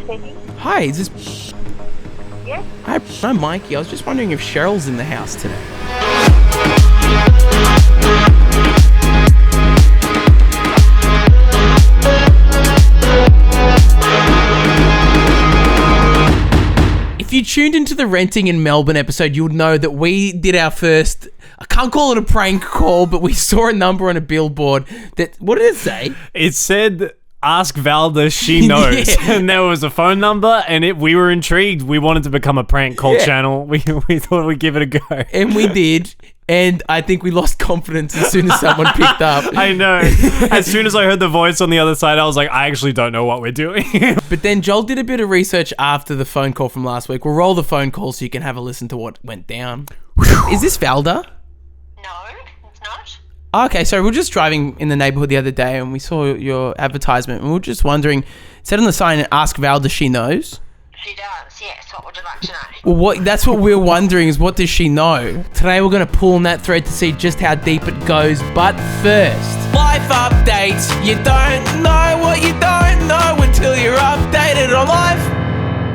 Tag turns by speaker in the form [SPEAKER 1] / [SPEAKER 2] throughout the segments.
[SPEAKER 1] speaking.
[SPEAKER 2] Hi, is this...
[SPEAKER 1] Yes?
[SPEAKER 2] Hi, I'm Mikey. I was just wondering if Cheryl's in the house today. If you tuned into the Renting in Melbourne episode, you would know that we did our first... I can't call it a prank call, but we saw a number on a billboard that... What did it say?
[SPEAKER 3] It said... Ask Valda, she knows.
[SPEAKER 2] Yeah.
[SPEAKER 3] And there was a phone number, and we were intrigued. We wanted to become a prank call channel. We thought we'd give it a go.
[SPEAKER 2] And we did. And I think we lost confidence as soon as someone picked up.
[SPEAKER 3] I know. As soon as I heard the voice on the other side, I was like, I actually don't know what we're doing.
[SPEAKER 2] But then Joel did a bit of research after the phone call from last week. We'll roll the phone call so you can have a listen to what went down. Is this Valda?
[SPEAKER 1] No, it's not.
[SPEAKER 2] Okay, so we were just driving in the neighborhood the other day and we saw your advertisement and we were just wondering, it said on the sign, ask Valda, she knows.
[SPEAKER 1] She does, yes. What would you like to know?
[SPEAKER 2] Well, that's what we're wondering is what does she know? Today we're going to pull on that thread to see just how deep it goes. But first, life updates. You don't know what you don't know until you're updated on life.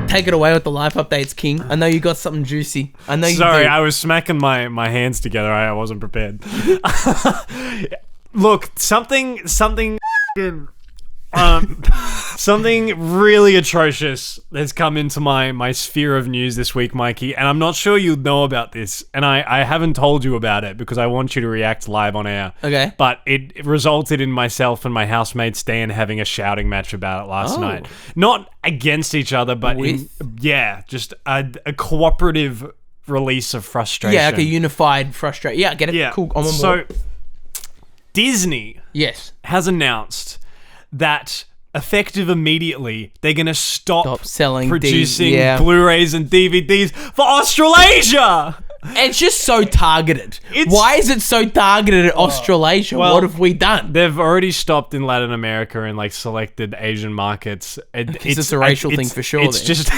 [SPEAKER 2] Take it away with the life updates, King. I know you got something juicy. I know you
[SPEAKER 3] Sorry,
[SPEAKER 2] do.
[SPEAKER 3] I was smacking my hands together. I wasn't prepared. Look, something really atrocious has come into my sphere of news this week, Mikey, and I'm not sure you'll know about this, and I haven't told you about it because I want you to react live on air.
[SPEAKER 2] Okay.
[SPEAKER 3] But it resulted in myself and my housemate Stan having a shouting match about it last night. Not against each other, but just a cooperative release of frustration.
[SPEAKER 2] Yeah, like a unified frustration. Yeah, get it?
[SPEAKER 3] Yeah.
[SPEAKER 2] Cool. I'm on
[SPEAKER 3] So,
[SPEAKER 2] board.
[SPEAKER 3] Disney has announced that effective immediately, they're going to stop
[SPEAKER 2] selling
[SPEAKER 3] producing Blu-rays and DVDs for Australasia.
[SPEAKER 2] It's just so targeted. Why is it so targeted at Australasia?
[SPEAKER 3] Well,
[SPEAKER 2] what have we done?
[SPEAKER 3] They've already stopped in Latin America and like selected Asian markets.
[SPEAKER 2] It's a racial thing for sure.
[SPEAKER 3] It's just...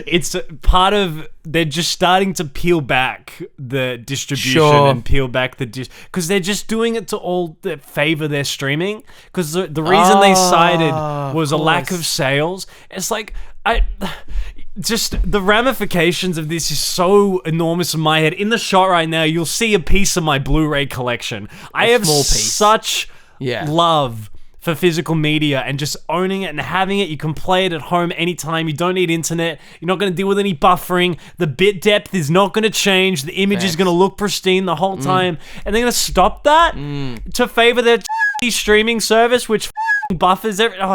[SPEAKER 3] It's part of... They're just starting to peel back the distribution and peel back the... Because they're just doing it to all favor their streaming. Because the reason they cited was a lack of sales. It's like... Just the ramifications of this is so enormous in my head. In the shot right now, you'll see a piece of my Blu-ray collection. I have such love for physical media and just owning it and having it. You can play it at home anytime. You don't need internet. You're not going to deal with any buffering. The bit depth is not going to change. The image is going to look pristine the whole time. And they're going to stop that to favor their streaming service, which buffers everything.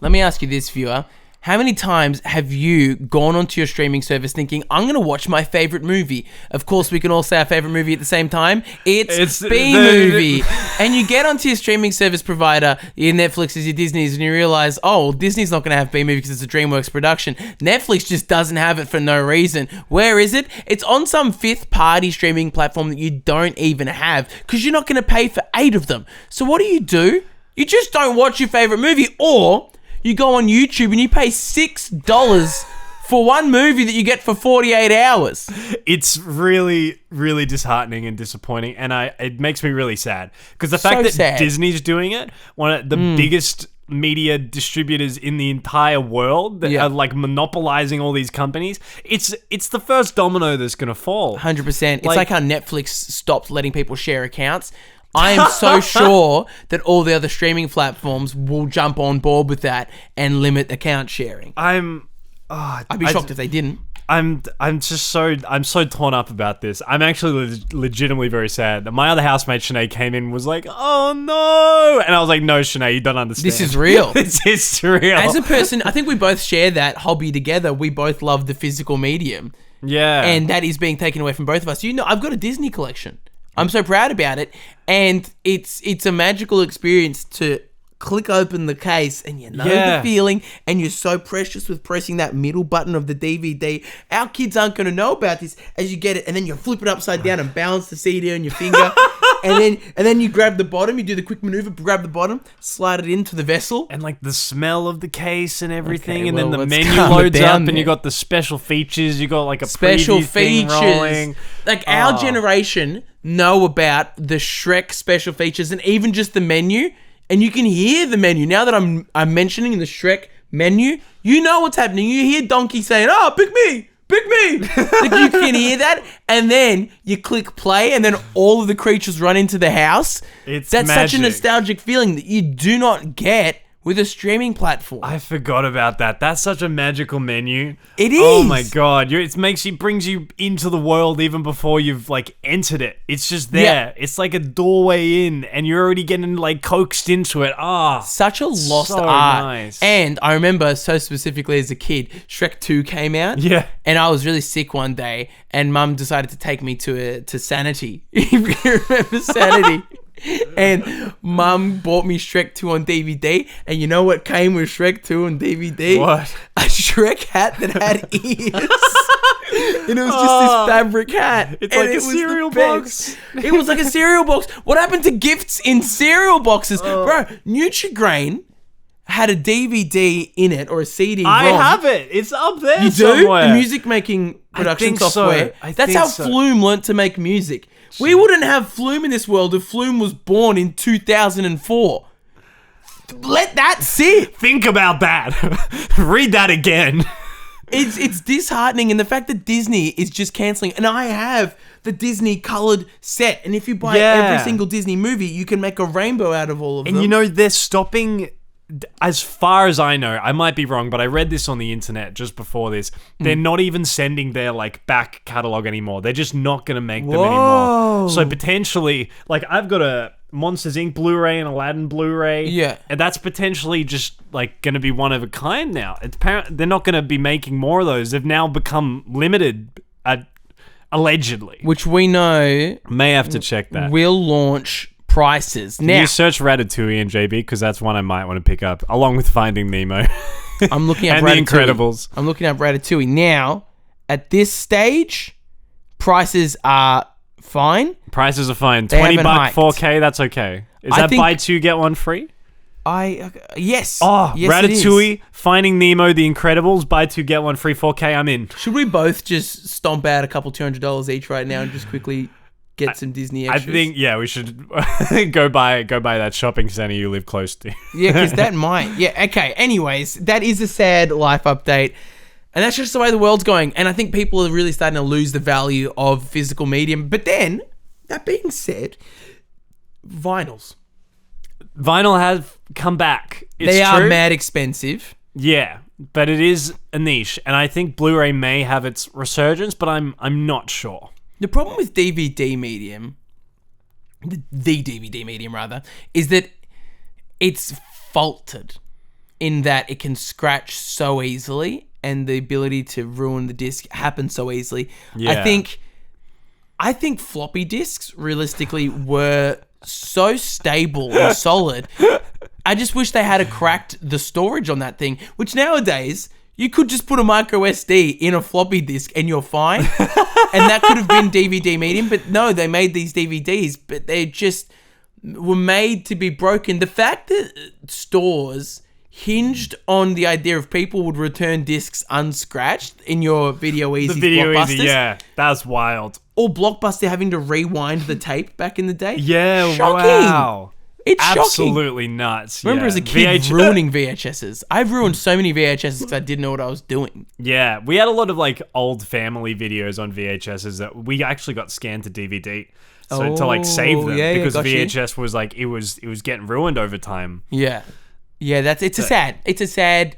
[SPEAKER 2] Let me ask you this, viewer. How many times have you gone onto your streaming service thinking, I'm going to watch my favorite movie? Of course, we can all say our favorite movie at the same time. It's B-movie. And you get onto your streaming service provider, your Netflix's, your Disney's, and you realize, Disney's not going to have B-movie because it's a DreamWorks production. Netflix just doesn't have it for no reason. Where is it? It's on some fifth-party streaming platform that you don't even have because you're not going to pay for 8 of them. So what do? You just don't watch your favorite movie, or... You go on YouTube and you pay $6 for one movie that you get for 48 hours.
[SPEAKER 3] It's really, really disheartening and disappointing, and it makes me really sad. Because the fact that Disney's doing it, one of the biggest media distributors in the entire world that are like monopolizing all these companies, it's the first domino that's going to fall.
[SPEAKER 2] 100%. It's like how Netflix stopped letting people share accounts. I am so sure that all the other streaming platforms will jump on board with that and limit account sharing. I'd be shocked if they didn't.
[SPEAKER 3] I'm so torn up about this. I'm actually legitimately very sad. My other housemate Sinead came in and was like, "Oh no," and I was like, "No, Sinead, you don't understand.
[SPEAKER 2] This is real.
[SPEAKER 3] This is real."
[SPEAKER 2] As a person, I think we both share that hobby together. We both love the physical medium.
[SPEAKER 3] Yeah,
[SPEAKER 2] and that is being taken away from both of us. You know, I've got a Disney collection. I'm so proud about it, and it's a magical experience to click open the case and you know the feeling, and you're so precious with pressing that middle button of the DVD. Our kids aren't going to know about this as you get it, and then you flip it upside down and balance the CD on your finger, and then you grab the bottom, you do the quick maneuver, grab the bottom, slide it into the vessel,
[SPEAKER 3] and like the smell of the case and everything, and then the menu loads up, and you got the special features, you got like a special features rolling.
[SPEAKER 2] Like our generation know about the Shrek special features and even just the menu, and you can hear the menu now that I'm mentioning the Shrek menu, you know what's happening. You hear Donkey saying, "Oh, pick me, pick me." Like, you can hear that, and then you click play, and then all of the creatures run into the house. That's such a nostalgic feeling that you do not get with a streaming platform.
[SPEAKER 3] I forgot about that. That's such a magical menu.
[SPEAKER 2] It is.
[SPEAKER 3] Oh my god! Brings you into the world even before you've like entered it. It's just there.
[SPEAKER 2] Yeah.
[SPEAKER 3] It's like a doorway in, and you're already getting like coaxed into it.
[SPEAKER 2] Such a lost
[SPEAKER 3] so
[SPEAKER 2] art.
[SPEAKER 3] nice.
[SPEAKER 2] And I remember so specifically as a kid, Shrek 2 came out.
[SPEAKER 3] Yeah.
[SPEAKER 2] And I was really sick one day, and Mum decided to take me to Sanity. If you remember Sanity. And Mum bought me Shrek 2 on DVD, and you know what came with Shrek 2 on DVD?
[SPEAKER 3] What?
[SPEAKER 2] A Shrek hat that had ears. And it was just this fabric hat.
[SPEAKER 3] It's
[SPEAKER 2] and
[SPEAKER 3] like a
[SPEAKER 2] was the
[SPEAKER 3] cereal
[SPEAKER 2] best.
[SPEAKER 3] box.
[SPEAKER 2] It was like a cereal box. What happened to gifts in cereal boxes? Bro, Nutri-Grain had a DVD in it, or a CD.
[SPEAKER 3] I
[SPEAKER 2] ROM.
[SPEAKER 3] have it. It's up there
[SPEAKER 2] You do?
[SPEAKER 3] somewhere.
[SPEAKER 2] The music making production
[SPEAKER 3] think so.
[SPEAKER 2] software.
[SPEAKER 3] I
[SPEAKER 2] That's
[SPEAKER 3] think
[SPEAKER 2] how
[SPEAKER 3] so.
[SPEAKER 2] Flume learnt to make music. We wouldn't have Flume in this world if Flume was born in 2004. Let that sit.
[SPEAKER 3] Think about that. Read that again.
[SPEAKER 2] It's disheartening, and the fact that Disney is just cancelling. And I have the Disney colored set, and if you buy every single Disney movie, you can make a rainbow out of all of them.
[SPEAKER 3] And you know, they're stopping, as far as I know, I might be wrong, but I read this on the internet just before this. They're not even sending their like back catalog anymore. They're just not going to make them anymore. So potentially, like, I've got a Monsters Inc. Blu-ray and Aladdin Blu-ray.
[SPEAKER 2] Yeah.
[SPEAKER 3] And that's potentially just like going to be one of a kind now. It's apparent they're not going to be making more of those. They've now become limited, allegedly.
[SPEAKER 2] which we know
[SPEAKER 3] May have to check that.
[SPEAKER 2] will launch prices.
[SPEAKER 3] Can
[SPEAKER 2] Now,
[SPEAKER 3] you search Ratatouille and JB, because that's one I might want to pick up, along with Finding Nemo.
[SPEAKER 2] I'm looking at
[SPEAKER 3] and
[SPEAKER 2] Ratatouille.
[SPEAKER 3] The Incredibles.
[SPEAKER 2] I'm looking at Ratatouille. Now, at this stage, prices are fine.
[SPEAKER 3] Prices are fine.
[SPEAKER 2] They
[SPEAKER 3] $20
[SPEAKER 2] haven't hiked.
[SPEAKER 3] 4K, that's okay. Is
[SPEAKER 2] I
[SPEAKER 3] that
[SPEAKER 2] think-
[SPEAKER 3] buy two, get one free?
[SPEAKER 2] Yes.
[SPEAKER 3] Oh,
[SPEAKER 2] yes, it is.
[SPEAKER 3] Ratatouille, Finding Nemo, The Incredibles, buy two, get one free 4K, I'm in.
[SPEAKER 2] Should we both just stomp out a couple $200 each right now and just quickly get some Disney
[SPEAKER 3] I
[SPEAKER 2] extras?
[SPEAKER 3] think, yeah, we should go buy that shopping center you live close to.
[SPEAKER 2] Yeah, because that might. Yeah, okay. Anyways, that is a sad life update. And that's just the way the world's going. And I think people are really starting to lose the value of physical medium. But then, that being said, vinyls.
[SPEAKER 3] Vinyl has come back. It's
[SPEAKER 2] They are
[SPEAKER 3] true.
[SPEAKER 2] mad expensive.
[SPEAKER 3] Yeah, but it is a niche, and I think Blu-ray may have its resurgence, but I'm not sure.
[SPEAKER 2] The problem with DVD medium, the DVD medium rather, is that it's faulted in that it can scratch so easily, and the ability to ruin the disc happens so easily.
[SPEAKER 3] Yeah.
[SPEAKER 2] I think floppy disks realistically were so stable and solid. I just wish they had cracked the storage on that thing, which nowadays you could just put a micro SD in a floppy disk and you're fine. And that could have been DVD medium, but no, they made these DVDs, but they just were made to be broken. The fact that stores hinged on the idea of people would return discs unscratched in your Video Easy Blockbusters.
[SPEAKER 3] yeah, that's wild.
[SPEAKER 2] Or Blockbuster having to rewind the tape back in the day.
[SPEAKER 3] Yeah,
[SPEAKER 2] Shocking.
[SPEAKER 3] wow.
[SPEAKER 2] It's shocking.
[SPEAKER 3] Absolutely nuts.
[SPEAKER 2] Remember
[SPEAKER 3] yeah.
[SPEAKER 2] as a kid ruining VHSs. I've ruined so many VHSs because I didn't know what I was doing.
[SPEAKER 3] Yeah, we had a lot of like old family videos on VHSs that we actually got scanned to DVD. So to like save them, because
[SPEAKER 2] gotcha.
[SPEAKER 3] VHS was like it was getting ruined over time.
[SPEAKER 2] Yeah. Yeah, it's a sad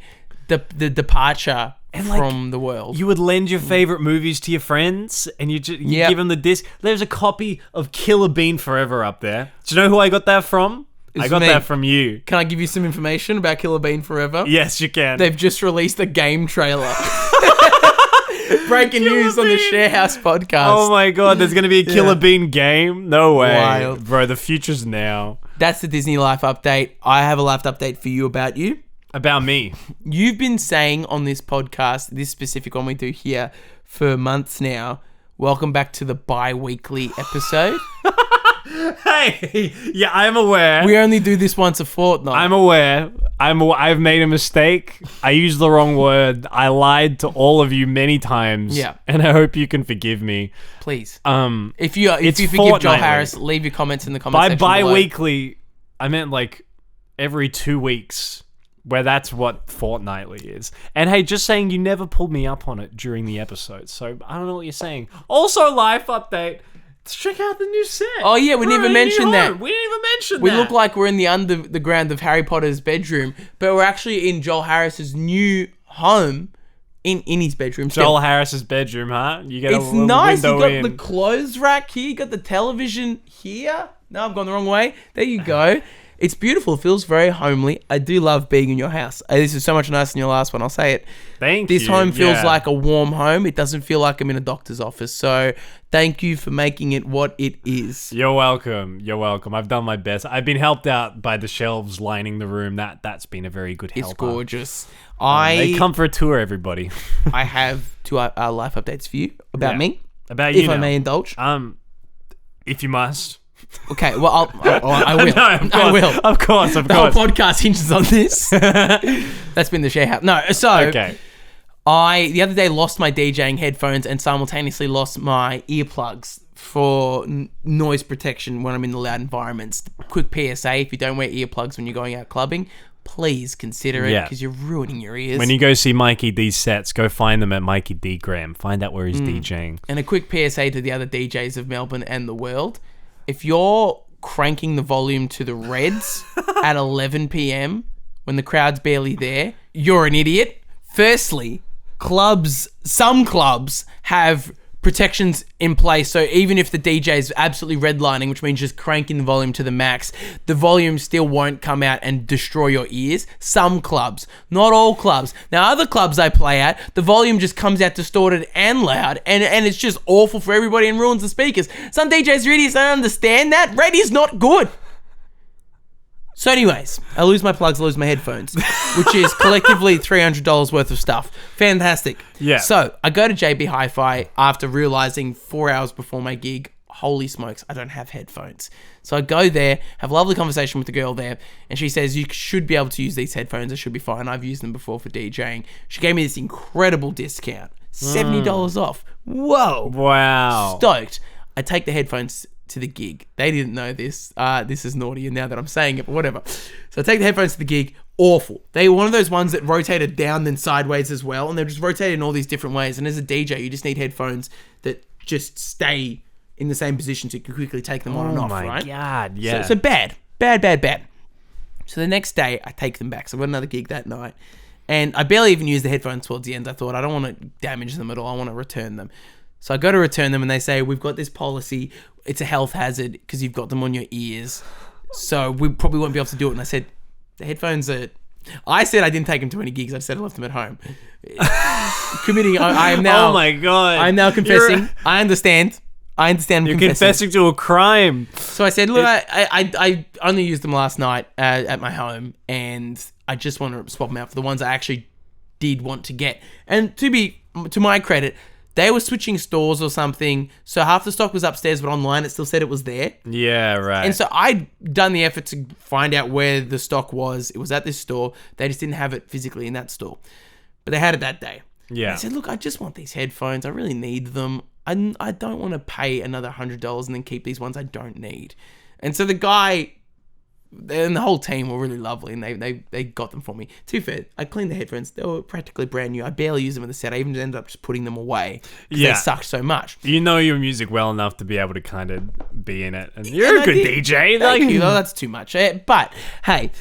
[SPEAKER 2] the departure from the world.
[SPEAKER 3] You would lend your favorite movies to your friends, and you give them the disc. There's a copy of Killer Bean Forever up there. Do you know who I got that from? I got
[SPEAKER 2] me.
[SPEAKER 3] that from you.
[SPEAKER 2] Can I give you some information about Killer Bean Forever?
[SPEAKER 3] Yes, you can.
[SPEAKER 2] They've just released a game trailer. Breaking news on the Sharehouse podcast.
[SPEAKER 3] Oh my god, there's gonna be a Killer Bean game? No way.
[SPEAKER 2] Wild.
[SPEAKER 3] Bro, the future's now.
[SPEAKER 2] That's the Disney Life Update. I have a life update for you about you.
[SPEAKER 3] About me.
[SPEAKER 2] You've been saying on this podcast, this specific one we do here, for months now, welcome back to the bi-weekly episode.
[SPEAKER 3] Hey, yeah, I'm aware.
[SPEAKER 2] We only do this once a fortnight.
[SPEAKER 3] I'm aware. I've made a mistake. I used the wrong word. I lied to all of you many times.
[SPEAKER 2] Yeah.
[SPEAKER 3] And I hope you can forgive me.
[SPEAKER 2] Please.
[SPEAKER 3] If
[SPEAKER 2] If you forgive Joel
[SPEAKER 3] fortnightly.
[SPEAKER 2] Harris, leave your comments in the comment
[SPEAKER 3] By
[SPEAKER 2] section below.
[SPEAKER 3] bi-weekly, I meant like every 2 weeks. where that's what fortnightly is. And hey, just saying, you never pulled me up on it during the episode, so I don't know what you're saying. Also, life update. Let's check out the new set.
[SPEAKER 2] Oh yeah, we didn't even mention that.
[SPEAKER 3] We didn't even mention that.
[SPEAKER 2] We look like we're in the underground of Harry Potter's bedroom, but we're actually in Joel Harris's new home in his bedroom.
[SPEAKER 3] Joel Harris's bedroom, huh? You get
[SPEAKER 2] It's nice. You got the clothes rack here. You got the television here. No, I've gone the wrong way. There you go. It's beautiful. It feels very homely. I do love being in your house. This is so much nicer than your last one. I'll say it.
[SPEAKER 3] Thank you.
[SPEAKER 2] This home feels like a warm home. It doesn't feel like I'm in a doctor's office. So thank you for making it what it is.
[SPEAKER 3] You're welcome. You're welcome. I've done my best. I've been helped out by the shelves lining the room. That's been a very good help.
[SPEAKER 2] It's gorgeous.
[SPEAKER 3] They come for a tour, everybody.
[SPEAKER 2] I have two life updates for you about me.
[SPEAKER 3] About you,
[SPEAKER 2] if I may indulge.
[SPEAKER 3] If you must.
[SPEAKER 2] Okay, well, I will.
[SPEAKER 3] No,
[SPEAKER 2] I will.
[SPEAKER 3] Of course.
[SPEAKER 2] The whole podcast hinges on this. That's been the Sharehouse. No, so
[SPEAKER 3] okay.
[SPEAKER 2] I the other day lost my DJing headphones and simultaneously lost my earplugs for noise protection when I'm in the loud environments. Quick PSA: if you don't wear earplugs when you're going out clubbing, please consider it because you're ruining your ears.
[SPEAKER 3] When you go see Mikey D's sets, go find them at Mikey D Graham. Find out where he's DJing.
[SPEAKER 2] And a quick PSA to the other DJs of Melbourne and the world. If you're cranking the volume to the reds at 11 p.m. when the crowd's barely there, you're an idiot. Firstly, some clubs have protections in place, so even if the DJ is absolutely redlining, which means just cranking the volume to the max, the volume still won't come out and destroy your ears. Some clubs, not all clubs. Now, other clubs I play at, the volume just comes out distorted and loud, and it's just awful for everybody and ruins the speakers. Some DJs are idiots, I don't understand that. Red is not good. So anyways, I lose my plugs, I lose my headphones, which is collectively $300 worth of stuff. Fantastic.
[SPEAKER 3] Yeah.
[SPEAKER 2] So I go to JB Hi-Fi after realizing 4 hours before my gig, holy smokes, I don't have headphones. So I go there, have a lovely conversation with the girl there, and she says, you should be able to use these headphones. It should be fine. I've used them before for DJing. She gave me this incredible discount, $70 off. Whoa.
[SPEAKER 3] Wow.
[SPEAKER 2] Stoked. I take the headphones to the gig. They didn't know this. This is naughty, and now that I'm saying it, but whatever. So I take the headphones to the gig. Awful. They were one of those ones that rotated down then sideways as well, and they're just rotated in all these different ways. And as a DJ, you just need headphones that just stay in the same position so you can quickly take them on and off, right?
[SPEAKER 3] Oh my God, yeah.
[SPEAKER 2] So bad. So the next day, I take them back. So I've got another gig that night, and I barely even used the headphones towards the end. I thought, I don't want to damage them at all. I want to return them. So I go to return them and they say, we've got this policy. It's a health hazard because you've got them on your ears. So we probably won't be able to do it. And I said, the headphones are... I said I didn't take them to any gigs. I said I left them at home. Committing... I am now...
[SPEAKER 3] Oh my God.
[SPEAKER 2] I'm now confessing. I understand.
[SPEAKER 3] You're confessing to a crime.
[SPEAKER 2] So I said, look, I only used them last night at my home and I just want to swap them out for the ones I actually did want to get. And to my credit... They were switching stores or something, so half the stock was upstairs, but online it still said it was there.
[SPEAKER 3] Yeah, right.
[SPEAKER 2] And so I'd done the effort to find out where the stock was. It was at this store. They just didn't have it physically in that store. But they had it that day.
[SPEAKER 3] Yeah.
[SPEAKER 2] And I said, look, I just want these headphones. I really need them. I don't want to pay another $100 and then keep these ones I don't need. And so the guy... and the whole team were really lovely, and they got them for me. To be fair, I cleaned the headphones. They were practically brand new. I barely used them in the set. I even ended up just putting them away because they sucked so much.
[SPEAKER 3] You know your music well enough to be able to kind of be in it. And you're a good DJ.
[SPEAKER 2] Thank you. Oh, that's too much. But, hey,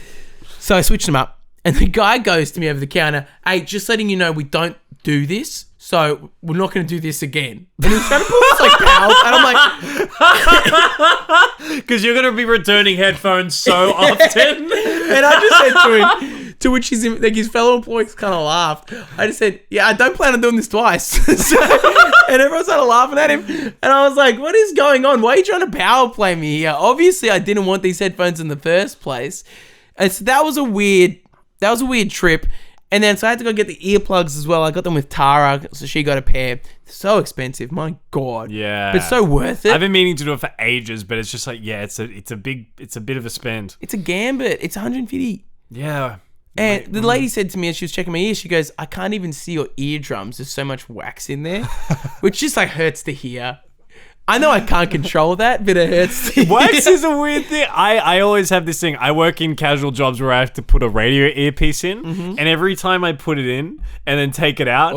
[SPEAKER 2] so I switched them up, and the guy goes to me over the counter, hey, just letting you know we don't do this, so we're not going to do this again. And he's trying to pull this like pals, and I'm like...
[SPEAKER 3] Because you're going to be returning headphones so often.
[SPEAKER 2] And I just said to him, to which his fellow employees kind of laughed. I just said, yeah, I don't plan on doing this twice. And everyone started laughing at him. And I was like, what is going on? Why are you trying to power play me here? Obviously, I didn't want these headphones in the first place. And so that was a weird trip. And then so I had to go get the earplugs as well. I got them with Tara, so she got a pair. So expensive, my God.
[SPEAKER 3] Yeah,
[SPEAKER 2] but so worth it.
[SPEAKER 3] I've been meaning to do it for ages, but it's just like, yeah, it's a bit of a spend.
[SPEAKER 2] It's a gambit. It's $150.
[SPEAKER 3] Yeah.
[SPEAKER 2] And the lady said to me as she was checking my ears, she goes, I can't even see your eardrums. There's so much wax in there, which just like hurts to hear. I know I can't control that, but it hurts.
[SPEAKER 3] Wax is a weird thing. I always have this thing. I work in casual jobs where I have to put a radio earpiece in, and every time I put it in and then take it out,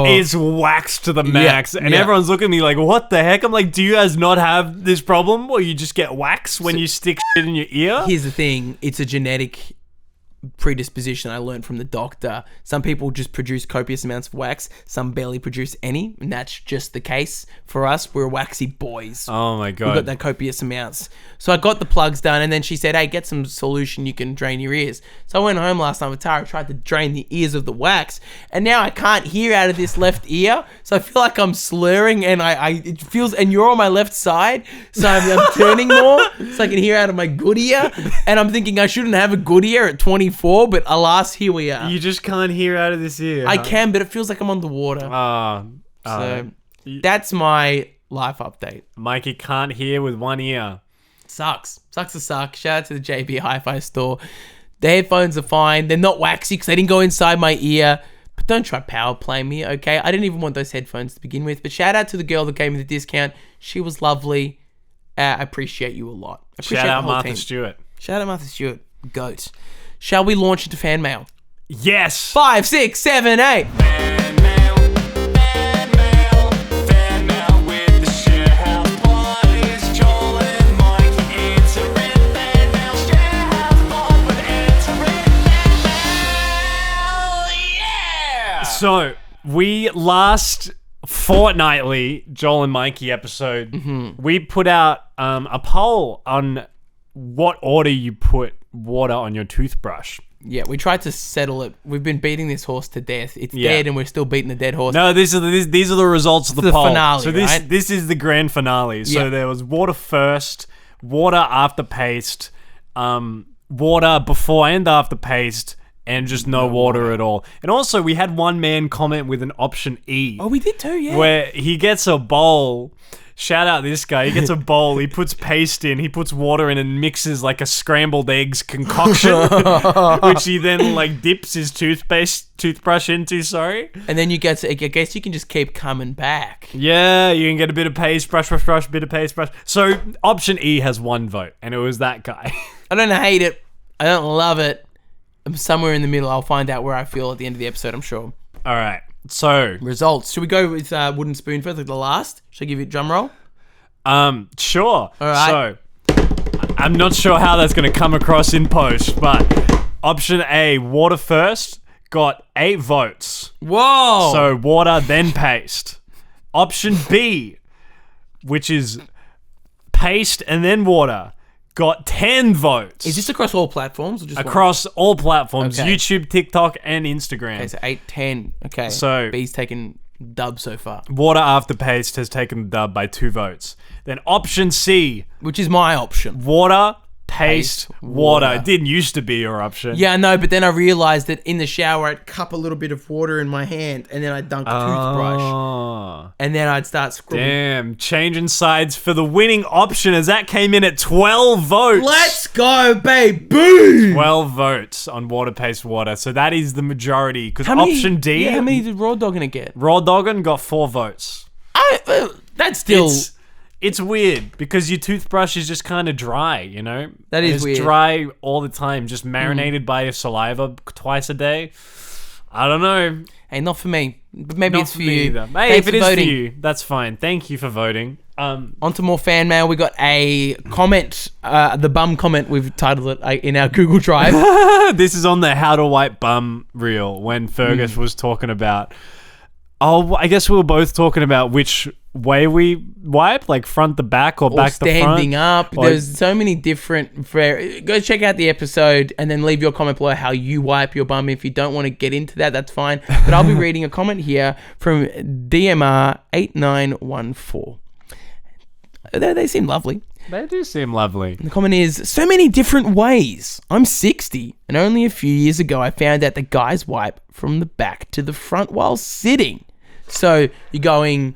[SPEAKER 3] it's waxed to the max. And everyone's looking at me like, what the heck? I'm like, do you guys not have this problem where you just get wax when you stick shit in your ear?
[SPEAKER 2] Here's the thing. It's a genetic predisposition I learned from the doctor. Some people just produce copious amounts of wax, some barely produce any, and that's just the case for us. We're waxy boys.
[SPEAKER 3] Oh my god.
[SPEAKER 2] We got that copious amounts. So I got the plugs done, and then she said, hey, get some solution you can drain your ears. So I went home last night with Tara, tried to drain the ears of the wax, and now I can't hear out of this left ear, so I feel like I'm slurring, and it feels, and you're on my left side, so I'm turning more so I can hear out of my good ear, and I'm thinking I shouldn't have a good ear at 24, but alas, here we are.
[SPEAKER 3] You just can't hear out of this ear.
[SPEAKER 2] I can, but it feels like I'm underwater. So that's my life update.
[SPEAKER 3] Mikey can't hear with one ear.
[SPEAKER 2] Sucks to suck. Shout out to the JB Hi-Fi store. The headphones are fine. They're not waxy because they didn't go inside my ear. But don't try power playing me, okay? I didn't even want those headphones to begin with. But shout out to the girl that gave me the discount. She was lovely. I appreciate you a lot.
[SPEAKER 3] Shout out Martha Stewart.
[SPEAKER 2] Shout out Martha Stewart. Goat. Shall we launch into fan mail?
[SPEAKER 3] Yes.
[SPEAKER 2] 5, 6, 7, 8.
[SPEAKER 4] Fan mail with the Sharehouse boys. Joel and Mikey answering fan mail. Sharehouse boys with answering fan mail. Yeah.
[SPEAKER 3] So we last fortnightly Joel and Mikey episode, we put out a poll on what order you put water on your toothbrush.
[SPEAKER 2] Yeah, we tried to settle it. We've been beating this horse to death. It's dead, and we're still beating the dead horse.
[SPEAKER 3] No, these are the results of the poll.
[SPEAKER 2] Finale,
[SPEAKER 3] so this is the grand finale. So there was water first, water after paste, water before and after paste, and just no water at all. And also, we had one man comment with an option E.
[SPEAKER 2] Oh, we did too, yeah.
[SPEAKER 3] Where he gets a bowl. Shout out this guy. He gets a bowl. He puts paste in. He puts water in and mixes like a scrambled eggs concoction, which he then like dips his toothbrush into. Sorry.
[SPEAKER 2] And then I guess you can just keep coming back.
[SPEAKER 3] Yeah, you can get a bit of paste, brush, bit of paste, brush. So option E has one vote, and it was that guy.
[SPEAKER 2] I don't hate it. I don't love it. I'm somewhere in the middle. I'll find out where I feel at the end of the episode, I'm sure.
[SPEAKER 3] All right. So
[SPEAKER 2] results. Should we go with wooden spoon first, like the last? Should I give you a drum roll?
[SPEAKER 3] Sure.
[SPEAKER 2] All right.
[SPEAKER 3] So I'm not sure how that's going to come across in post, but option A, water first, got 8 votes.
[SPEAKER 2] Whoa.
[SPEAKER 3] So water, then paste. Option B, which is paste and then water, got 10 votes.
[SPEAKER 2] Is this across all platforms? Or just
[SPEAKER 3] across all platforms,
[SPEAKER 2] Okay.
[SPEAKER 3] YouTube, TikTok, and Instagram.
[SPEAKER 2] Okay, so 8, 10. Okay.
[SPEAKER 3] So
[SPEAKER 2] B's taken dub so far.
[SPEAKER 3] water after paste has taken the dub by 2 votes. Then option C,
[SPEAKER 2] Which is my option.
[SPEAKER 3] water, paste, water.
[SPEAKER 2] water.
[SPEAKER 3] It didn't used to be your option.
[SPEAKER 2] Yeah, I know, but then I realized that in the shower, I'd cup a little bit of water in my hand, and then I'd dunk a toothbrush,
[SPEAKER 3] Oh,
[SPEAKER 2] and then I'd start scrubbing.
[SPEAKER 3] damn. Changing sides for the winning option as that came in at 12 votes.
[SPEAKER 2] Let's go, baby!
[SPEAKER 3] 12 votes on water, paste, water. So that is the majority. Because option D,
[SPEAKER 2] Yeah, how many did Raw Dog gonna get?
[SPEAKER 3] Raw Doggin got 4 votes.
[SPEAKER 2] That's still...
[SPEAKER 3] It's weird because your toothbrush is just kind of dry, you know?
[SPEAKER 2] That is
[SPEAKER 3] it's
[SPEAKER 2] weird.
[SPEAKER 3] dry all the time, just marinated by your saliva twice a day. I don't know.
[SPEAKER 2] Hey, not for me. But maybe
[SPEAKER 3] Not
[SPEAKER 2] it's for
[SPEAKER 3] me
[SPEAKER 2] you.
[SPEAKER 3] either. Hey,
[SPEAKER 2] Thanks
[SPEAKER 3] if it
[SPEAKER 2] for
[SPEAKER 3] is
[SPEAKER 2] voting.
[SPEAKER 3] for you, that's fine. Thank you for voting.
[SPEAKER 2] On to more fan mail. We got a comment, the bum comment, we've titled it in our Google Drive.
[SPEAKER 3] This is on the How to Wipe Bum reel when Fergus was talking about... Oh, I guess we were both talking about which way we wipe, like front to back or back to front.
[SPEAKER 2] Standing up.
[SPEAKER 3] Or-
[SPEAKER 2] There's so many different... Go check out the episode and then leave your comment below how you wipe your bum. If you don't want to get into that, that's fine. But I'll be reading a comment here from DMR8914. They seem lovely.
[SPEAKER 3] They do seem lovely.
[SPEAKER 2] The comment is, so many different ways. I'm 60, and only a few years ago I found out that guys wipe from the back to the front while sitting. So you're going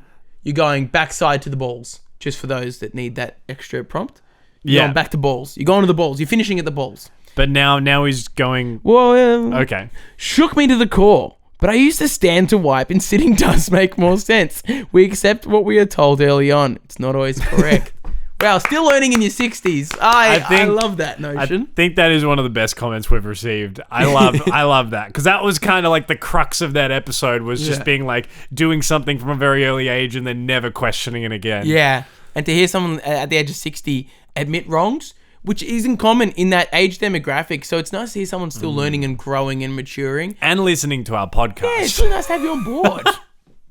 [SPEAKER 2] backside to the balls, just for those that need that extra prompt. You're going back to balls. You're going to the balls. You're finishing at the balls.
[SPEAKER 3] But now he's going...
[SPEAKER 2] Whoa,
[SPEAKER 3] Okay.
[SPEAKER 2] shook me to the core. But I used to stand to wipe, and sitting does make more sense. We accept what we are told early on. It's not always correct. Wow, still learning in your 60s. I love that notion.
[SPEAKER 3] I think that is one of the best comments we've received. I love that, because that was kind of like the crux of that episode, was just being like doing something from a very early age and then never questioning it again.
[SPEAKER 2] Yeah, and to hear someone at the age of 60 admit wrongs, which isn't common in that age demographic. So it's nice to hear someone still learning and growing and maturing.
[SPEAKER 3] And listening to our podcast.
[SPEAKER 2] Yeah, it's really nice to have you on board.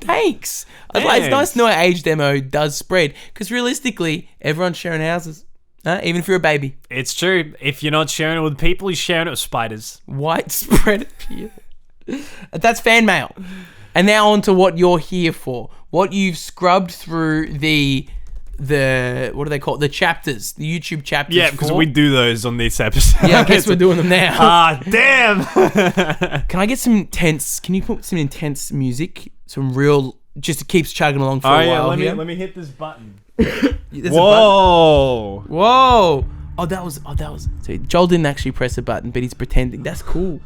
[SPEAKER 2] Thanks. It's nice to know our age demo does spread, because realistically, everyone's sharing houses, even if you're a baby.
[SPEAKER 3] It's true. If you're not sharing it with people, you're sharing it with spiders.
[SPEAKER 2] Widespread appeal. That's fan mail. And now on to what you're here for. What you've scrubbed through the what do they call it? The chapters, the YouTube chapters.
[SPEAKER 3] Yeah, because we do those on this episode.
[SPEAKER 2] Yeah, I guess we're doing them now.
[SPEAKER 3] Damn.
[SPEAKER 2] Can I get some intense? Can you put some intense music? Some real, just it keeps chugging along for a while.
[SPEAKER 3] Let me hit this button.
[SPEAKER 2] Whoa! Whoa! Oh, that was. So Joel didn't actually press a button, but he's pretending. That's cool.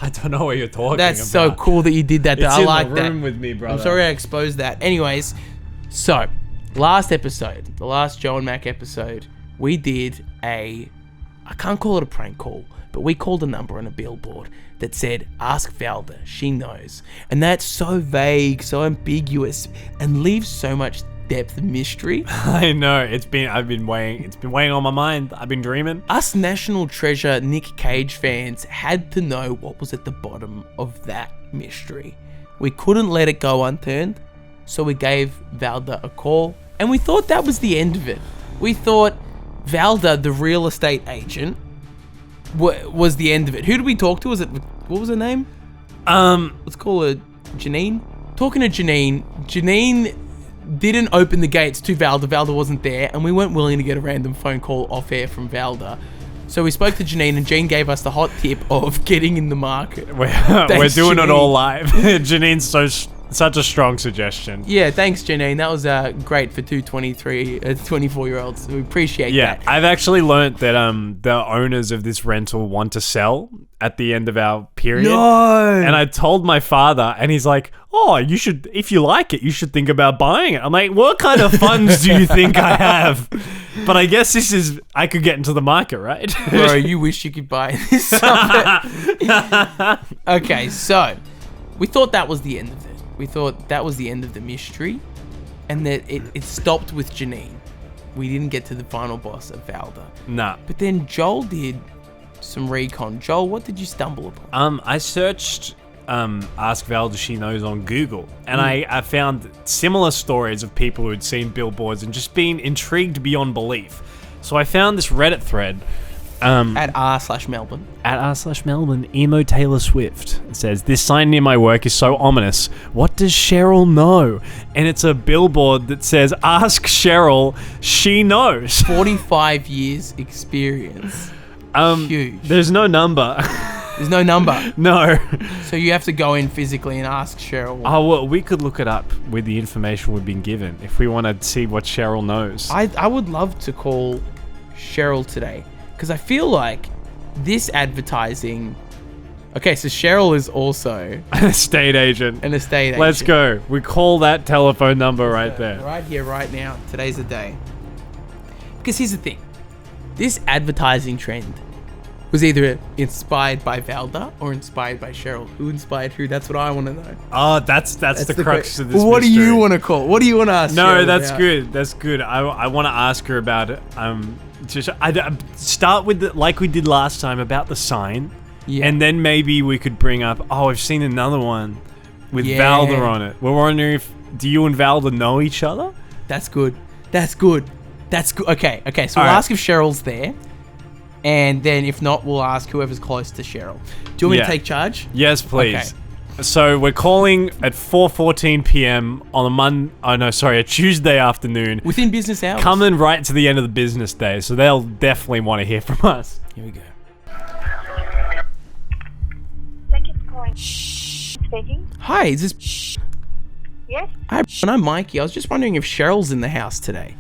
[SPEAKER 3] I don't know what you're talking about.
[SPEAKER 2] That's so cool that you did that.
[SPEAKER 3] It's
[SPEAKER 2] I like
[SPEAKER 3] in the room
[SPEAKER 2] that.
[SPEAKER 3] with me, brother.
[SPEAKER 2] I'm sorry I exposed that. Anyways, so last episode, the last Joe and Mac episode, we did I can't call it a prank call, but we called a number on a billboard that said, "Ask Valda, she knows." And that's so vague, so ambiguous, and leaves so much depth and mystery.
[SPEAKER 3] I know. It's been weighing on my mind. I've been dreaming.
[SPEAKER 2] Us National Treasure Nick Cage fans had to know what was at the bottom of that mystery. We couldn't let it go unturned, so we gave Valda a call, and we thought that was the end of it. We thought Valda, the real estate agent, was the end of it. Who did we talk to? What was her name? Let's call her Janine. Talking to Janine. Janine didn't open the gates to Valda. Valda wasn't there, and we weren't willing to get a random phone call off air from Valda. So we spoke to Janine, and Jane gave us the hot tip of getting in the market.
[SPEAKER 3] We're doing it all live. Janine's such a strong suggestion.
[SPEAKER 2] Yeah, thanks, Janine. That was great for two 24-year-olds. We appreciate that.
[SPEAKER 3] Yeah, I've actually learnt that the owners of this rental want to sell at the end of our period.
[SPEAKER 2] No!
[SPEAKER 3] And I told my father, and he's like, "Oh, you should, if you like it, you should think about buying it." I'm like, "What kind of funds do you think I have?" But I guess I could get into the market, right?
[SPEAKER 2] Bro, you wish you could buy this. Okay, so we thought that was the end of it. We thought that was the end of the mystery, and that it stopped with Janine. We didn't get to the final boss of Valda.
[SPEAKER 3] Nah.
[SPEAKER 2] But then Joel did some recon. Joel, what did you stumble upon?
[SPEAKER 3] I searched Ask Valda She Knows on Google, and I found similar stories of people who had seen billboards and just been intrigued beyond belief. So I found this Reddit thread
[SPEAKER 2] at r/Melbourne.
[SPEAKER 3] At r/Melbourne, emo Taylor Swift. It says, "This sign near my work is so ominous. What does Cheryl know?" And it's a billboard that says, "Ask Cheryl, she knows."
[SPEAKER 2] 45 years experience. Huge.
[SPEAKER 3] There's no number.
[SPEAKER 2] There's no number.
[SPEAKER 3] No.
[SPEAKER 2] So you have to go in physically and ask Cheryl.
[SPEAKER 3] Oh, well, we could look it up with the information we've been given if we want to see what Cheryl knows.
[SPEAKER 2] I would love to call Cheryl today, because I feel like this advertising... Okay, so Cheryl is also...
[SPEAKER 3] An estate agent.
[SPEAKER 2] An estate agent.
[SPEAKER 3] Let's go. We call that telephone number right there.
[SPEAKER 2] Right here, right now. Today's the day. Because here's the thing. This advertising trend was either inspired by Valda or inspired by Cheryl. Who inspired who? That's what I want to know.
[SPEAKER 3] Oh, that's the crux of this
[SPEAKER 2] What do
[SPEAKER 3] mystery.
[SPEAKER 2] you want to call? What do you want to ask
[SPEAKER 3] No,
[SPEAKER 2] Cheryl
[SPEAKER 3] that's
[SPEAKER 2] about?
[SPEAKER 3] good. That's good. I want to ask her about it. I start with like we did last time about the sign.
[SPEAKER 2] Yeah.
[SPEAKER 3] And then maybe we could bring up, I've seen another one with
[SPEAKER 2] Yeah.
[SPEAKER 3] Valda on it. We're wondering do you and Valda know each other?
[SPEAKER 2] That's good. That's good. That's good. Okay. So we'll
[SPEAKER 3] Alright.
[SPEAKER 2] ask if Cheryl's there. And then if not, we'll ask whoever's close to Cheryl. Do you want me to take charge?
[SPEAKER 3] Yes, please.
[SPEAKER 2] Okay.
[SPEAKER 3] So we're calling at 4:14 p.m. on a Tuesday afternoon.
[SPEAKER 2] Within business hours.
[SPEAKER 3] Coming right to the end of the business day, so they'll definitely want to hear from us.
[SPEAKER 2] Here we go.
[SPEAKER 1] Thank you for calling. Speaking.
[SPEAKER 2] Hi, is this...
[SPEAKER 1] Yes?
[SPEAKER 2] Hi, and I'm Mikey. I was just wondering if Cheryl's in the house today.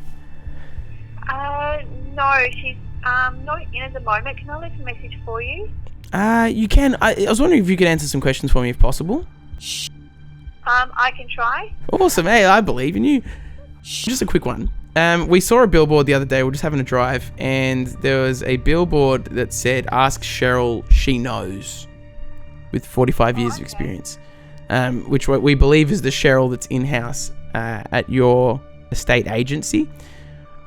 [SPEAKER 1] No, she's not in at the moment. Can I leave a message for you?
[SPEAKER 2] You can. I was wondering if you could answer some questions for me if possible.
[SPEAKER 1] I can try.
[SPEAKER 2] Awesome. Hey, I believe in you. Just a quick one. We saw a billboard the other day. We're just having a drive, and there was a billboard that said, "Ask Cheryl, she knows," with 45 years of experience, which we believe is the Cheryl that's in-house at your estate agency.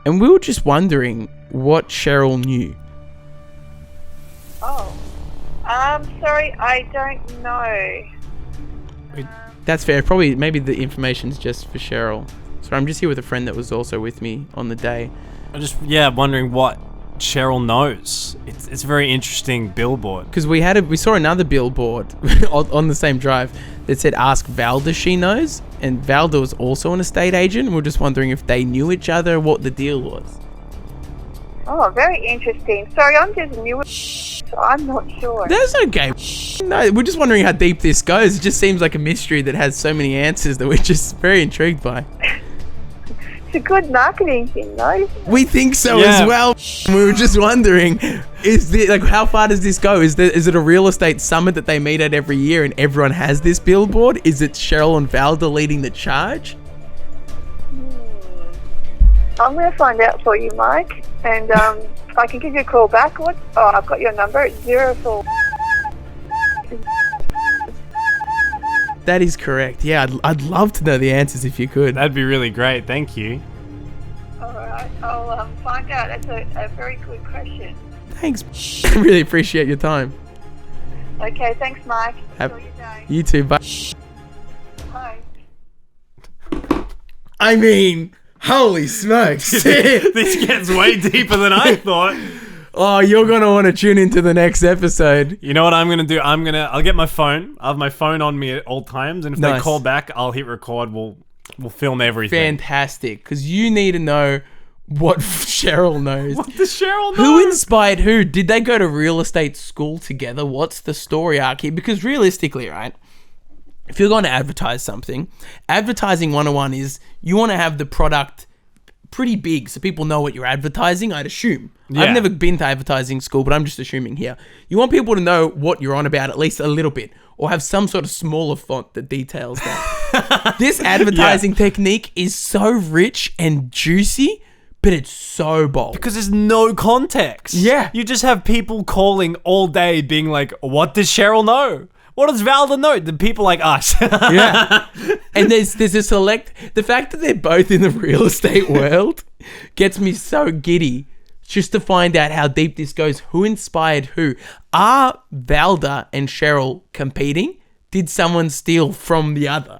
[SPEAKER 2] And we were just wondering what Cheryl knew.
[SPEAKER 1] Oh. Sorry, I don't know.
[SPEAKER 2] That's fair. Probably, maybe the information's just for Cheryl. So I'm just here with a friend that was also with me on the day.
[SPEAKER 3] I'm just wondering what Cheryl knows. It's a very interesting billboard.
[SPEAKER 2] Because we saw another billboard on the same drive that said, "Ask Valda, she knows," and Valda was also an estate agent. And we're just wondering if they knew each other, what the deal was.
[SPEAKER 1] Oh, very interesting. Sorry, I'm just new, so I'm not sure.
[SPEAKER 2] That's okay. No, we're just wondering how deep this goes. It just seems like a mystery that has so many answers that we're just very intrigued by.
[SPEAKER 1] It's a good marketing thing, though.
[SPEAKER 2] We think so as well. We were just wondering, how far does this go? Is it a real estate summit that they meet at every year and everyone has this billboard? Is it Cheryl and Valda leading the charge?
[SPEAKER 1] I'm going to find out for you, Mike, and I can give you a call back. I've got your number. It's 04.
[SPEAKER 2] That is correct. Yeah, I'd love to know the answers if you could.
[SPEAKER 3] That'd be really great. Thank you.
[SPEAKER 1] All right, I'll find out. That's a very good question.
[SPEAKER 2] Thanks. I really appreciate your time.
[SPEAKER 1] Okay, thanks, Mike. Enjoy your day.
[SPEAKER 2] You too. Bye.
[SPEAKER 1] Bye.
[SPEAKER 2] I mean, holy smokes.
[SPEAKER 3] This gets way deeper than I thought.
[SPEAKER 2] Oh, you're going to want to tune into the next episode.
[SPEAKER 3] You know what I'm going to do? I'll get my phone. I'll have my phone on me at all times, and if they call back, I'll hit record. We'll film everything.
[SPEAKER 2] Fantastic, because you need to know what Cheryl knows.
[SPEAKER 3] What does Cheryl know?
[SPEAKER 2] Who inspired who? Did they go to real estate school together? What's the story arc here? Because realistically, right, if you're going to advertise something, advertising 101 is you want to have the product pretty big so people know what you're advertising, I'd assume. Yeah. I've never been to advertising school, but I'm just assuming here. You want people to know what you're on about at least a little bit, or have some sort of smaller font that details that. This advertising technique is so rich and juicy, but it's so bold.
[SPEAKER 3] Because there's no context.
[SPEAKER 2] Yeah.
[SPEAKER 3] You just have people calling all day being like, what does Cheryl know? What does Valda know? The people like us.
[SPEAKER 2] Yeah. And there's a the fact that they're both in the real estate world gets me so giddy just to find out how deep this goes. Who inspired who? Are Valda and Cheryl competing? Did someone steal from the other?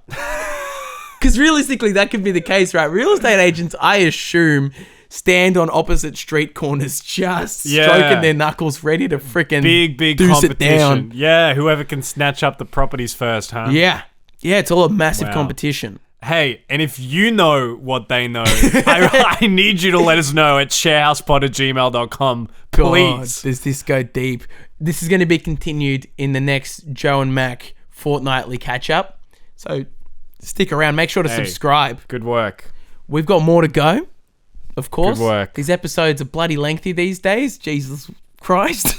[SPEAKER 2] Because realistically, that could be the case, right? Real estate agents, I assume, stand on opposite street corners just stroking their knuckles, ready to freaking
[SPEAKER 3] big
[SPEAKER 2] deuce
[SPEAKER 3] competition.
[SPEAKER 2] it down.
[SPEAKER 3] Yeah, whoever can snatch up the properties first, huh?
[SPEAKER 2] Yeah, it's all a massive competition.
[SPEAKER 3] Hey, and if you know what they know, I need you to let us know at sharehousepod@gmail.com, please.
[SPEAKER 2] God, does this go deep? This is going to be continued in the next Joe and Mac fortnightly catch-up. So stick around. Make sure to subscribe.
[SPEAKER 3] Good work.
[SPEAKER 2] We've got more to go, of course.
[SPEAKER 3] Good work.
[SPEAKER 2] These episodes are bloody lengthy these days. Jesus Christ.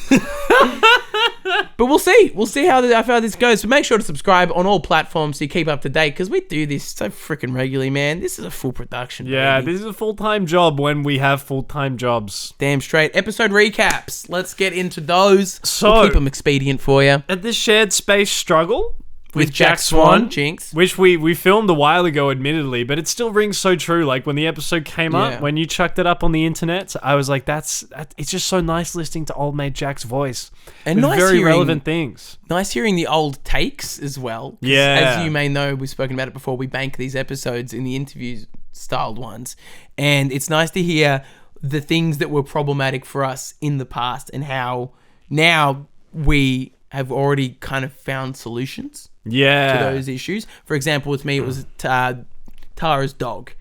[SPEAKER 2] But we'll see. We'll see how this goes. So make sure to subscribe on all platforms so you keep up to date, because we do this so freaking regularly, man. This is a full production.
[SPEAKER 3] Yeah,
[SPEAKER 2] baby.
[SPEAKER 3] this is a full-time job when we have full-time jobs.
[SPEAKER 2] Damn straight. Episode recaps. Let's get into those.
[SPEAKER 3] So,
[SPEAKER 2] we'll keep them expedient for you.
[SPEAKER 3] At this shared space struggle with
[SPEAKER 2] Jack Swan, Jinx,
[SPEAKER 3] which we filmed a while ago, admittedly, but it still rings so true. Like when the episode came up, when you chucked it up on the internet, I was like, it's just so nice listening to old mate Jack's voice and nice very relevant things. Nice
[SPEAKER 2] hearing the old takes as well.
[SPEAKER 3] Yeah,
[SPEAKER 2] as you may know, we've spoken about it before. We bank these episodes in the interview styled ones, and it's nice to hear the things that were problematic for us in the past and how now we have already kind of found solutions to those issues. For example, with me, it was Tara's dog.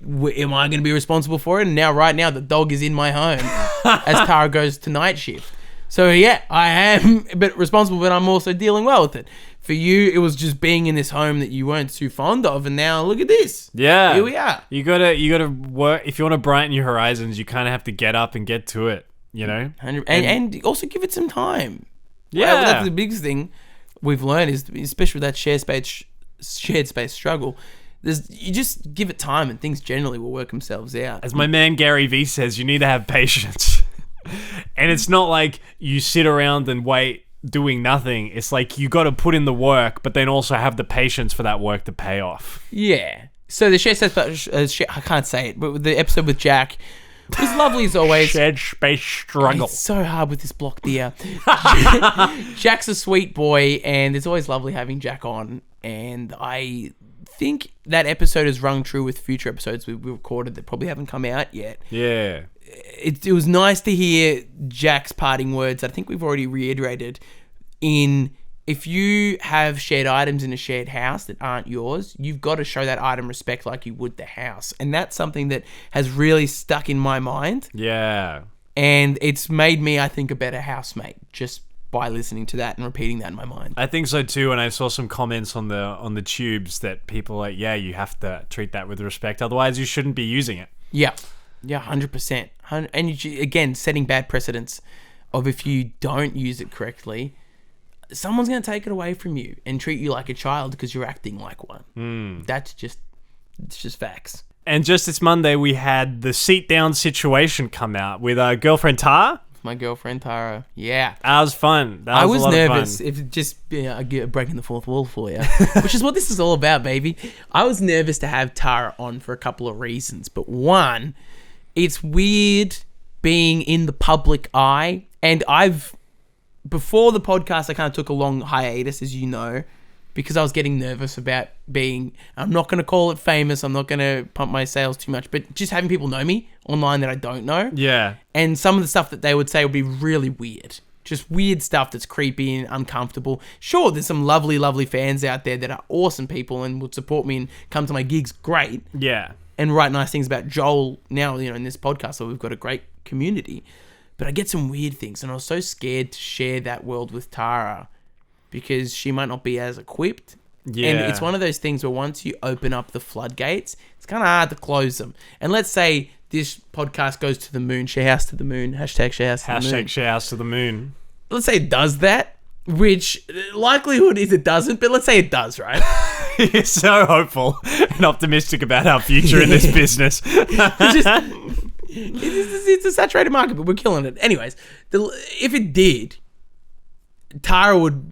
[SPEAKER 2] Am I going to be responsible for it? And right now, the dog is in my home as Tara goes to night shift. So yeah, I am responsible, but I'm also dealing well with it. For you, it was just being in this home that you weren't too fond of, and now look at this.
[SPEAKER 3] Yeah,
[SPEAKER 2] here we are.
[SPEAKER 3] You gotta work if you want to brighten your horizons. You kind of have to get up and get to it. You know,
[SPEAKER 2] and also give it some time.
[SPEAKER 3] Yeah,
[SPEAKER 2] well, that's the biggest thing. we've learned is, especially with that shared space struggle, you just give it time and things generally will work themselves out.
[SPEAKER 3] As my man Gary Vee says, you need to have patience. And it's not like you sit around and wait doing nothing. It's like you got to put in the work, but then also have the patience for that work to pay off.
[SPEAKER 2] Yeah. So the shared space, I can't say it, but the episode with Jack was lovely as always.
[SPEAKER 3] Shared space struggle.
[SPEAKER 2] It's so hard with this blocked ear. Jack's a sweet boy, and it's always lovely having Jack on. And I think that episode has rung true with future episodes we recorded that probably haven't come out yet.
[SPEAKER 3] Yeah.
[SPEAKER 2] It was nice to hear Jack's parting words. I think we've already reiterated in, if you have shared items in a shared house that aren't yours, you've got to show that item respect like you would the house. And that's something that has really stuck in my mind.
[SPEAKER 3] Yeah.
[SPEAKER 2] And it's made me, I think, a better housemate just by listening to that and repeating that in my mind.
[SPEAKER 3] I think so too, and I saw some comments on the tubes that people are like, yeah, you have to treat that with respect, otherwise you shouldn't be using it.
[SPEAKER 2] Yeah, 100%. And again, setting bad precedents of if you don't use it correctly, someone's going to take it away from you and treat you like a child because you're acting like one. It's just facts.
[SPEAKER 3] And just this Monday, we had the seat down situation come out with our girlfriend Tara.
[SPEAKER 2] My girlfriend Tara, yeah,
[SPEAKER 3] That was fun.
[SPEAKER 2] I was
[SPEAKER 3] a lot
[SPEAKER 2] nervous.
[SPEAKER 3] Of fun.
[SPEAKER 2] If just breaking the fourth wall for you, which is what this is all about, baby. I was nervous to have Tara on for a couple of reasons, but one, it's weird being in the public eye, and before the podcast, I kind of took a long hiatus, as you know, because I was getting nervous about being, I'm not going to call it famous, I'm not going to pump my sales too much, but just having people know me online that I don't know.
[SPEAKER 3] Yeah.
[SPEAKER 2] And some of the stuff that they would say would be really weird. Just weird stuff that's creepy and uncomfortable. Sure, there's some lovely, lovely fans out there that are awesome people and would support me and come to my gigs. Great.
[SPEAKER 3] Yeah.
[SPEAKER 2] And write nice things about Joel now, in this podcast, so we've got a great community. But I get some weird things, and I was so scared to share that world with Tara because she might not be as equipped.
[SPEAKER 3] Yeah.
[SPEAKER 2] And it's one of those things where once you open up the floodgates, it's kind of hard to close them. And let's say this podcast goes to the moon, Sharehouse to the moon, hashtag Sharehouse to the moon.
[SPEAKER 3] Hashtag Sharehouse to the moon.
[SPEAKER 2] Let's say it does that, which likelihood is it doesn't, but let's say it does, right?
[SPEAKER 3] You're so hopeful and optimistic about our future in this business.
[SPEAKER 2] It's a saturated market, but we're killing it. Anyways, if it did, Tara would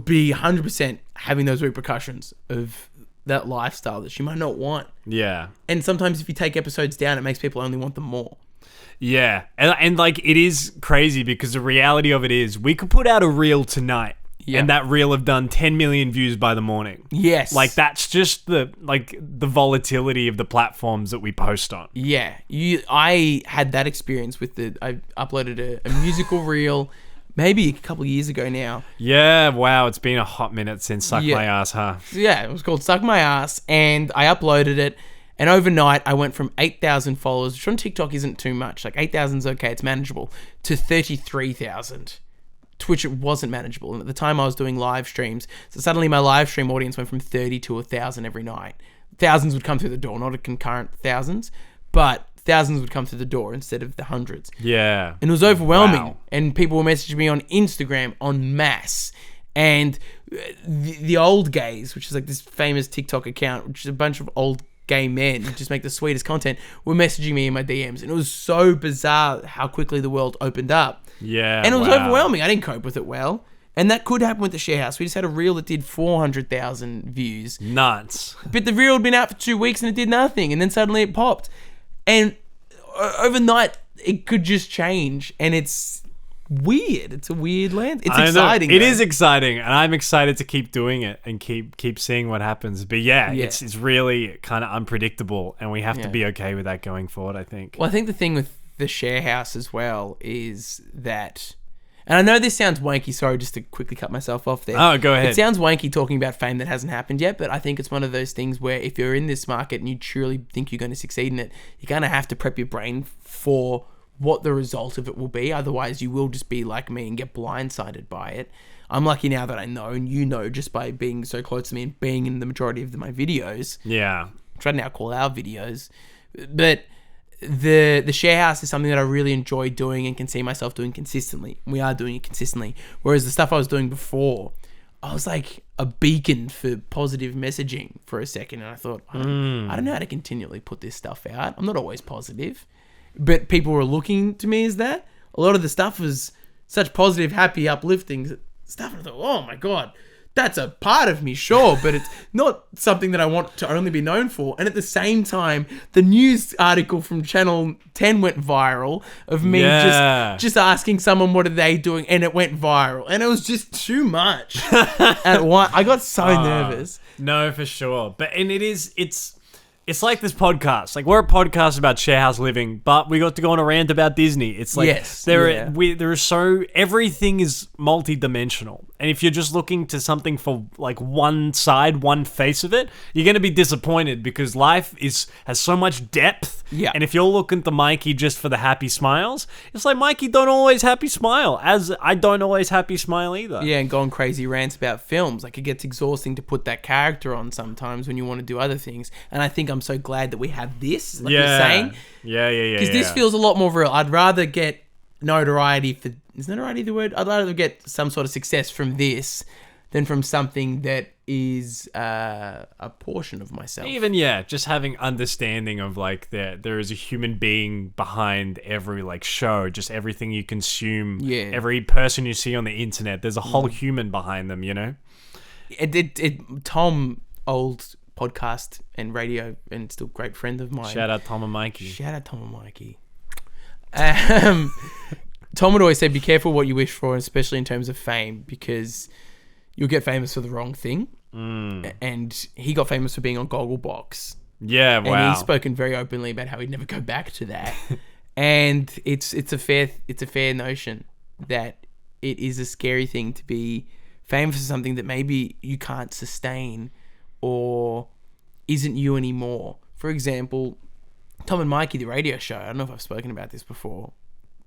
[SPEAKER 2] be 100% having those repercussions of that lifestyle that she might not want.
[SPEAKER 3] Yeah.
[SPEAKER 2] And sometimes if you take episodes down, it makes people only want them more.
[SPEAKER 3] Yeah. And like, it is crazy because the reality of it is we could put out a reel tonight. Yeah. And that reel have done 10 million views by the morning.
[SPEAKER 2] Yes.
[SPEAKER 3] Like, that's just the volatility of the platforms that we post on.
[SPEAKER 2] Yeah. I had that experience with I uploaded a musical reel maybe a couple of years ago now.
[SPEAKER 3] Yeah, wow. It's been a hot minute since Suck My Ass, huh?
[SPEAKER 2] Yeah, it was called Suck My Ass, and I uploaded it, and overnight I went from 8,000 followers, which on TikTok isn't too much. Like 8,000 is okay, it's manageable, to 33,000. Twitch, it wasn't manageable. And at the time I was doing live streams. So suddenly my live stream audience went from 30 to 1,000 every night. Thousands would come through the door, not a concurrent thousands, but thousands would come through the door instead of the hundreds.
[SPEAKER 3] Yeah.
[SPEAKER 2] And it was overwhelming.
[SPEAKER 3] Wow.
[SPEAKER 2] And people were messaging me on Instagram en masse. And the old gays, which is like this famous TikTok account, which is a bunch of old gay men who just make the sweetest content, were messaging me in my DMs. And it was so bizarre how quickly the world opened up.
[SPEAKER 3] Yeah.
[SPEAKER 2] And it was overwhelming. I didn't cope with it well. And that could happen with the Sharehouse. We just had a reel that did 400,000 views.
[SPEAKER 3] Nuts.
[SPEAKER 2] But the reel had been out for 2 weeks and it did nothing. And then suddenly it popped. And overnight, it could just change. And it's weird. It's a weird land. It's exciting.
[SPEAKER 3] It is exciting. And I'm excited to keep doing it and keep seeing what happens. But yeah. It's really kind of unpredictable. And we have to be okay with that going forward, I think.
[SPEAKER 2] Well, I think the thing with the Sharehouse as well is that... And I know this sounds wanky, sorry, just to quickly cut myself off there.
[SPEAKER 3] Oh, go ahead.
[SPEAKER 2] It sounds wanky talking about fame that hasn't happened yet, but I think it's one of those things where if you're in this market and you truly think you're going to succeed in it, you're going to have to prep your brain for what the result of it will be. Otherwise, you will just be like me and get blindsided by it. I'm lucky now that I know, and you know, just by being so close to me and being in the majority of my videos.
[SPEAKER 3] Yeah.
[SPEAKER 2] Which I now call our videos. But... The Sharehouse is something that I really enjoy doing and can see myself doing consistently. We are doing it consistently. Whereas the stuff I was doing before, I was like a beacon for positive messaging for a second, and I thought, I don't know how to continually put this stuff out. I'm not always positive, but people were looking to me as that. A lot of the stuff was such positive, happy, uplifting stuff, and I thought, oh my God, that's a part of me, sure, but it's not something that I want to only be known for. And at the same time, the news article from Channel 10 went viral of me just asking someone what are they doing, and it went viral, and it was just too much. At one, I got so nervous.
[SPEAKER 3] No, for sure. But it's like this podcast. Like, we're a podcast about sharehouse living, but we got to go on a rant about Disney. It's like everything is multi-dimensional. And if you're just looking to something for like one side, one face of it, you're going to be disappointed because life has so much depth.
[SPEAKER 2] Yeah.
[SPEAKER 3] And if you're looking to Mikey just for the happy smiles, it's like Mikey don't always happy smile, as I don't always happy smile either.
[SPEAKER 2] Yeah, and go on crazy rants about films. Like, it gets exhausting to put that character on sometimes when you want to do other things. And I think I'm so glad that we have this, like you're saying.
[SPEAKER 3] Yeah.
[SPEAKER 2] Because this feels a lot more real. I'd rather get notoriety for... Is notoriety the word? I'd rather get some sort of success from this than from something that is a portion of myself.
[SPEAKER 3] Even, just having understanding of, like, there is a human being behind every, like, show, just everything you consume, every person you see on the internet, there's a whole human behind them, you know?
[SPEAKER 2] Tom, old podcast and radio and still great friend of mine.
[SPEAKER 3] Shout out Tom and Mikey.
[SPEAKER 2] Tom would always say, be careful what you wish for, especially in terms of fame, because you'll get famous for the wrong thing. And he got famous for being on Gogglebox.
[SPEAKER 3] Yeah, wow.
[SPEAKER 2] And he's spoken very openly about how he'd never go back to that. And it's a fair notion that it is a scary thing to be famous for something that maybe you can't sustain or isn't you anymore. For example, Tom and Mikey, the radio show. I don't know if I've spoken about this before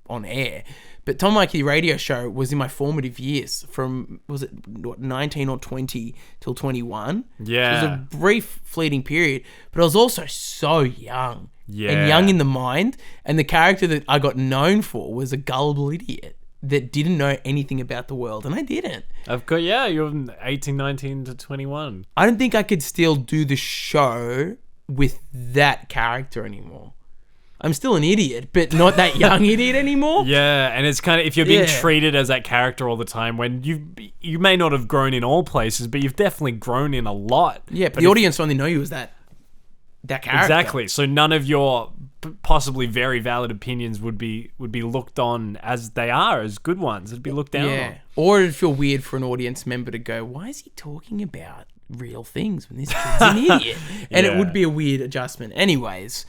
[SPEAKER 2] on air, but Tom and Mikey, the radio show, was in my formative years from, 19 or 20 till 21.
[SPEAKER 3] Yeah.
[SPEAKER 2] So it was a brief fleeting period, but I was also so young.
[SPEAKER 3] Yeah.
[SPEAKER 2] And young in the mind. And the character that I got known for was a gullible idiot that didn't know anything about the world, and I didn't.
[SPEAKER 3] You're 18, 19 to 21.
[SPEAKER 2] I don't think I could still do the show with that character anymore. I'm still an idiot, but not that young idiot anymore.
[SPEAKER 3] Yeah, and it's kind of, if you're being treated as that character all the time, when you may not have grown in all places, but you've definitely grown in a lot.
[SPEAKER 2] Yeah, but the audience only know you as that character.
[SPEAKER 3] Exactly. So none of your possibly very valid opinions would be looked on as they are, as good ones. It'd be looked down on.
[SPEAKER 2] Or it'd feel weird for an audience member to go, why is he talking about real things when this kid's an idiot? And it would be a weird adjustment. Anyways,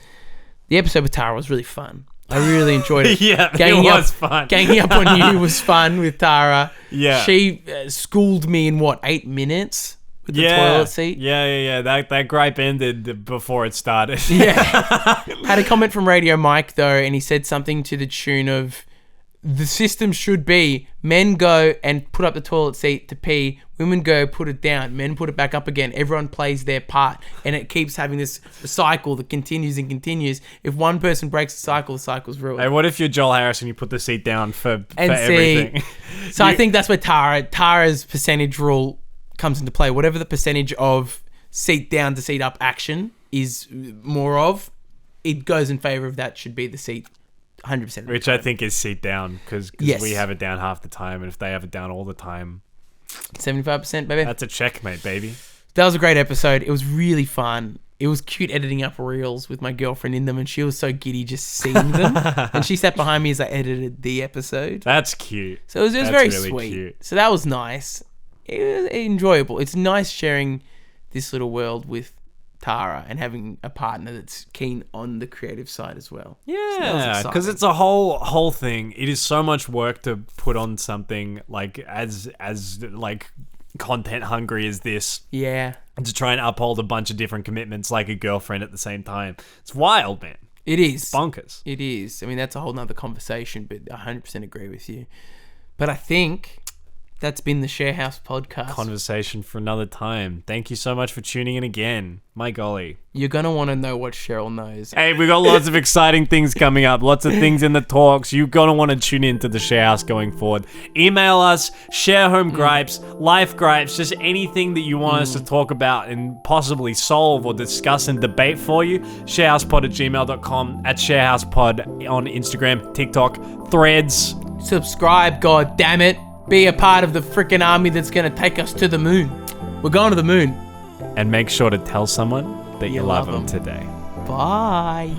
[SPEAKER 2] the episode with Tara was really fun. I really enjoyed it.
[SPEAKER 3] It was fun.
[SPEAKER 2] Ganging up on you was fun with Tara.
[SPEAKER 3] Yeah.
[SPEAKER 2] She schooled me in 8 minutes with the toilet seat.
[SPEAKER 3] Yeah. That gripe ended before it started.
[SPEAKER 2] Had a comment from Radio Mike though, and he said something to the tune of, the system should be men go and put up the toilet seat to pee, women go put it down, men put it back up again, everyone plays their part, and it keeps having this cycle that continues and continues. If one person breaks the cycle's ruined.
[SPEAKER 3] Hey, what if you're Joel Harris and you put the seat down for everything?
[SPEAKER 2] So I think that's where Tara's percentage rule comes into play. Whatever the percentage of seat down to seat up action is more of, it goes in favor of that should be the seat 100%.
[SPEAKER 3] Which I think is seat down, because we have it down half the time, and if they have it down all the time,
[SPEAKER 2] 75%, baby.
[SPEAKER 3] That's a checkmate, baby.
[SPEAKER 2] That was a great episode. It was really fun. It was cute editing up reels with my girlfriend in them, and she was so giddy just seeing them. And she sat behind me as I edited the episode.
[SPEAKER 3] That's cute.
[SPEAKER 2] So it was very really sweet. Cute. So that was nice. It was enjoyable. It's nice sharing this little world with Tara and having a partner that's keen on the creative side as well.
[SPEAKER 3] Yeah, because it's a whole thing. It is so much work to put on something like as like content hungry as this.
[SPEAKER 2] Yeah,
[SPEAKER 3] and to try and uphold a bunch of different commitments like a girlfriend at the same time. It's wild, man.
[SPEAKER 2] It is.
[SPEAKER 3] It's bonkers.
[SPEAKER 2] It is. I mean, that's a whole nother conversation, but I 100% agree with you. But I think That's been the Sharehouse podcast.
[SPEAKER 3] Conversation for another time. Thank you so much for tuning in again. My golly.
[SPEAKER 2] You're going to want to know what Cheryl knows.
[SPEAKER 3] Hey, we got lots of exciting things coming up. Lots of things in the talks. You're going to want to tune into the Sharehouse going forward. Email us, share home gripes, life gripes, just anything that you want us to talk about and possibly solve or discuss and debate for you. sharehousepod@gmail.com, at sharehousepod on Instagram, TikTok, Threads.
[SPEAKER 2] Subscribe, god damn it. Be a part of the freaking army that's going to take us to the moon. We're going to the moon.
[SPEAKER 3] And make sure to tell someone that you love them today.
[SPEAKER 2] Bye.